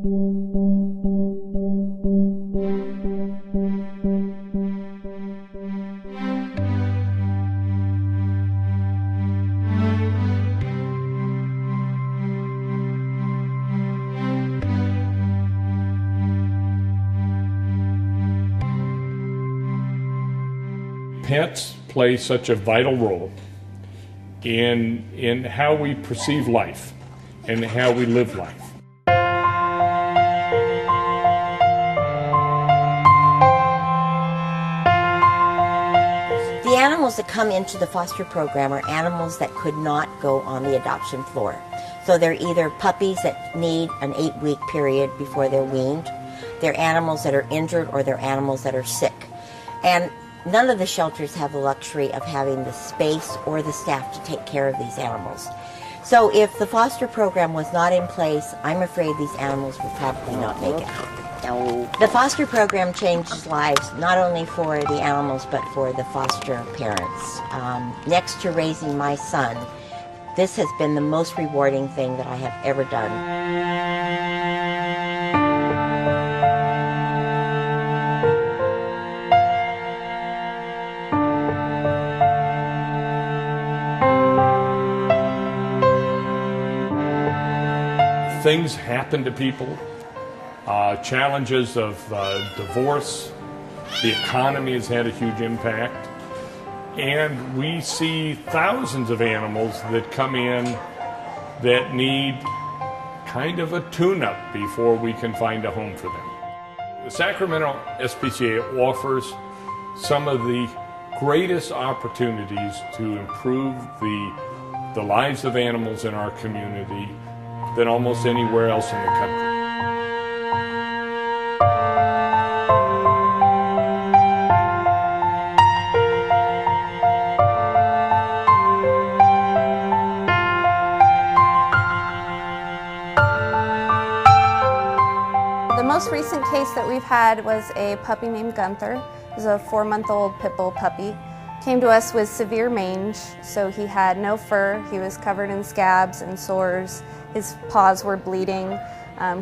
Pets play such a vital role in how we perceive life and how we live life. The animals that come into the foster program are animals that could not go on the adoption floor. So they're either puppies that need an 8-week period before they're weaned, they're animals that are injured, or they're animals that are sick. And none of the shelters have the luxury of having the space or the staff to take care of these animals. So if the foster program was not in place, I'm afraid these animals would probably not make it. The foster program changes lives not only for the animals but for the foster parents. Next to raising my son, this has been the most rewarding thing that I have ever done. Things happen to people, challenges of divorce, the economy has had a huge impact, and we see thousands of animals that come in that need kind of a tune-up before we can find a home for them. The Sacramento SPCA offers some of the greatest opportunities to improve the lives of animals in our community than almost anywhere else in the country. The most recent case that we've had was a puppy named Gunther. He was a 4-month-old pit bull puppy. Came to us with severe mange, so he had no fur, he was covered in scabs and sores, his paws were bleeding.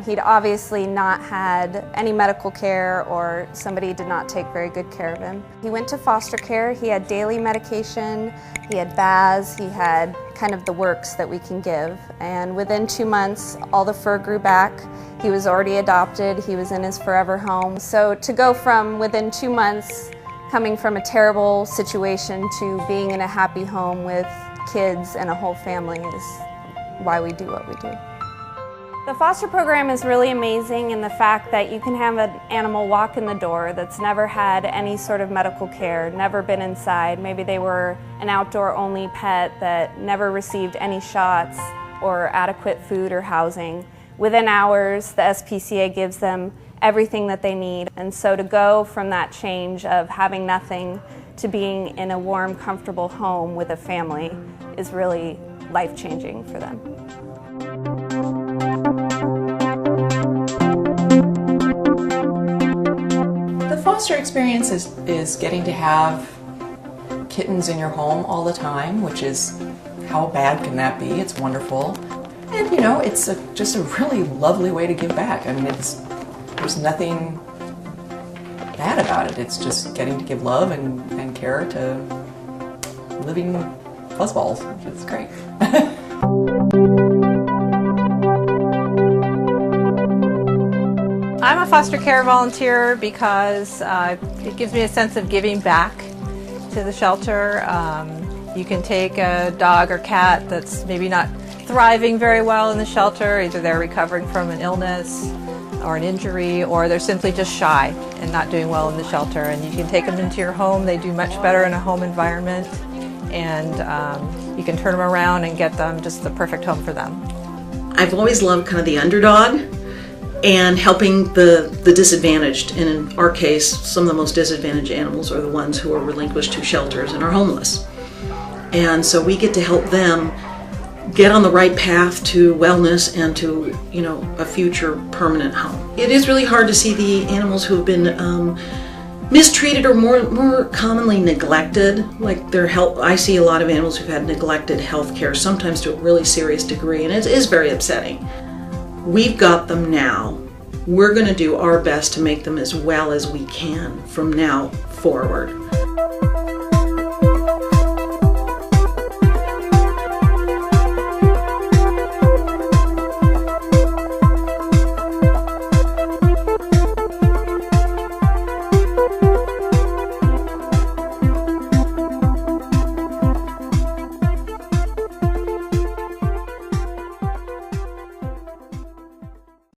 He'd obviously not had any medical care, or somebody did not take very good care of him. He went to foster care, he had daily medication, he had baths, he had kind of the works that we can give. And within 2 months, all the fur grew back. He was already adopted, he was in his forever home. So to go from within 2 months coming from a terrible situation to being in a happy home with kids and a whole family is why we do what we do. The foster program is really amazing in the fact that you can have an animal walk in the door that's never had any sort of medical care, never been inside. Maybe they were an outdoor-only pet that never received any shots or adequate food or housing. Within hours, the SPCA gives them everything that they need. And so to go from that change of having nothing to being in a warm, comfortable home with a family is really life-changing for them. The foster experience is getting to have kittens in your home all the time, which is, how bad can that be? It's wonderful. And you know, it's just a really lovely way to give back. I mean, there's nothing bad about it. It's just getting to give love and care to living fuzzballs, which is great. I'm a foster care volunteer because it gives me a sense of giving back to the shelter. You can take a dog or cat that's maybe not thriving very well in the shelter, either they're recovering from an illness or an injury, or they're simply just shy and not doing well in the shelter, and you can take them into your home. They do much better in a home environment, and you can turn them around and get them just the perfect home for them. I've always loved kind of the underdog and helping the disadvantaged, and in our case, some of the most disadvantaged animals are the ones who are relinquished to shelters and are homeless. And so we get to help them get on the right path to wellness and to, you know, a future permanent home. It is really hard to see the animals who have been mistreated or more commonly neglected, like their health. I see a lot of animals who've had neglected health care, sometimes to a really serious degree, and it is very upsetting. We've got them now we're going to do our best to make them as well as we can from now forward.